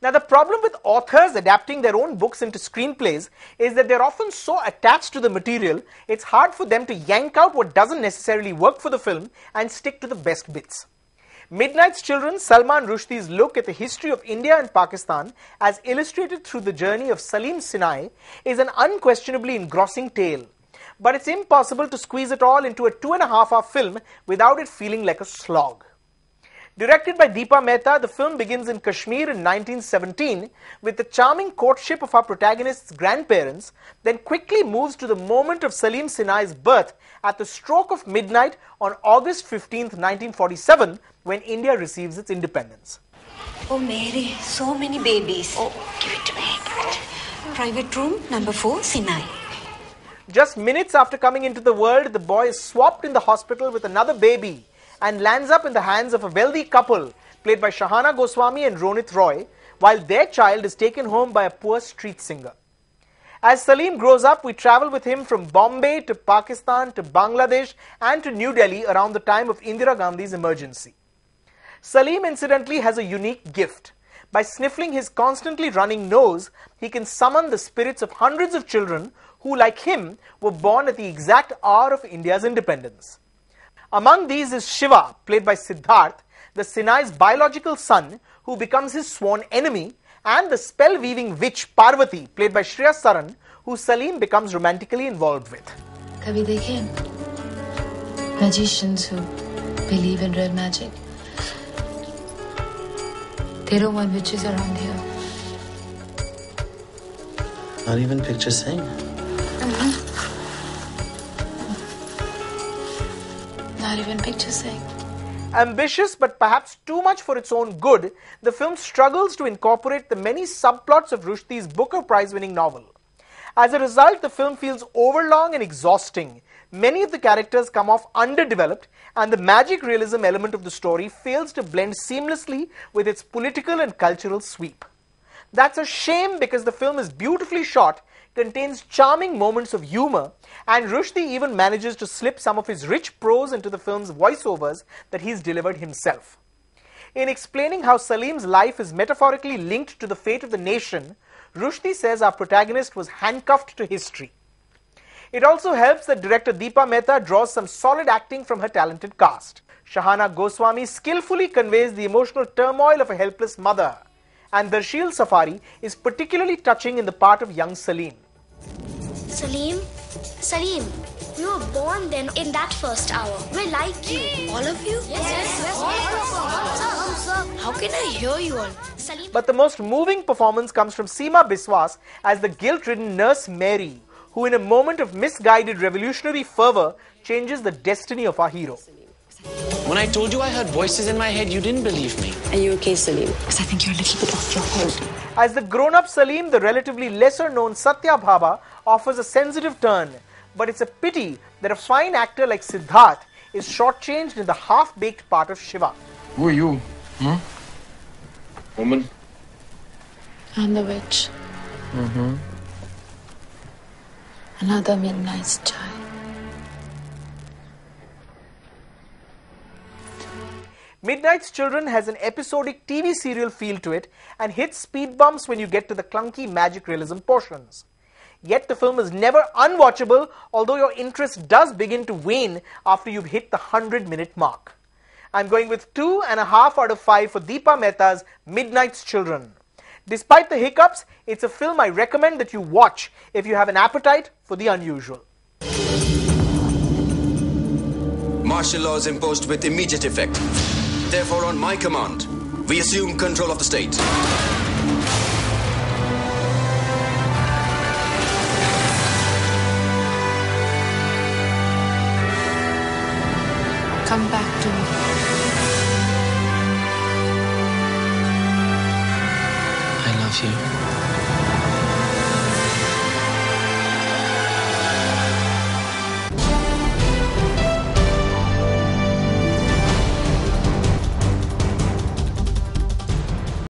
Now, the problem with authors adapting their own books into screenplays is that they're often so attached to the material, it's hard for them to yank out what doesn't necessarily work for the film and stick to the best bits. Midnight's Children, Salman Rushdie's look at the history of India and Pakistan as illustrated through the journey of Salim Sinai, is an unquestionably engrossing tale. But it's impossible to squeeze it all into a 2.5-hour film without it feeling like a slog. Directed by Deepa Mehta, the film begins in Kashmir in 1917 with the charming courtship of our protagonist's grandparents, then quickly moves to the moment of Salim Sinai's birth at the stroke of midnight on August 15, 1947, when India receives its independence. Oh, Mary, so many babies. Oh, give it to me. Private room, number 4, Sinai. Just minutes after coming into the world, the boy is swapped in the hospital with another baby and lands up in the hands of a wealthy couple, played by Shahana Goswami and Ronit Roy, while their child is taken home by a poor street singer. As Salim grows up, we travel with him from Bombay to Pakistan to Bangladesh and to New Delhi around the time of Indira Gandhi's emergency. Salim, incidentally, has a unique gift. By sniffling his constantly running nose, he can summon the spirits of hundreds of children who, like him, were born at the exact hour of India's independence. Among these is Shiva, played by Siddharth, the Sinai's biological son, who becomes his sworn enemy, and the spell-weaving witch Parvati, played by Shreya Saran, who Salim becomes romantically involved with. Kabhi dekhe magicians who believe in real magic? There are one witches around here. Not even picture saying. Not even picture saying. Ambitious but perhaps too much for its own good, the film struggles to incorporate the many subplots of Rushdie's Booker Prize-winning novel. As a result, the film feels overlong and exhausting. Many of the characters come off underdeveloped, and the magic realism element of the story fails to blend seamlessly with its political and cultural sweep. That's a shame because the film is beautifully shot, contains charming moments of humor, and Rushdie even manages to slip some of his rich prose into the film's voiceovers that he's delivered himself. In explaining how Salim's life is metaphorically linked to the fate of the nation, Rushdie says our protagonist was handcuffed to history. It also helps that director Deepa Mehta draws some solid acting from her talented cast. Shahana Goswami skillfully conveys the emotional turmoil of a helpless mother, and Darshil Safari is particularly touching in the part of young Salim. Salim, we were born then in that first hour. We're like you. All of you? Yes. How can I hear you all? Salim. But the most moving performance comes from Seema Biswas as the guilt-ridden nurse Mary, who in a moment of misguided revolutionary fervor changes the destiny of our hero. When I told you I heard voices in my head, you didn't believe me. Are you okay, Salim? Because I think you're a little bit off your head. As the grown-up Salim, the relatively lesser-known Satya Bhabha offers a sensitive turn, but it's a pity that a fine actor like Siddharth is shortchanged in the half-baked part of Shiva. Who are you? Woman? I'm the witch. Another midnight's child. Midnight's Children has an episodic TV serial feel to it and hits speed bumps when you get to the clunky magic realism portions. Yet the film is never unwatchable, although your interest does begin to wane after you've hit the 100-minute mark. I'm going with 2.5 out of 5 for Deepa Mehta's Midnight's Children. Despite the hiccups, it's a film I recommend that you watch if you have an appetite for the unusual. Martial law is imposed with immediate effect. Therefore, on my command, we assume control of the state. Come back to me. I love you.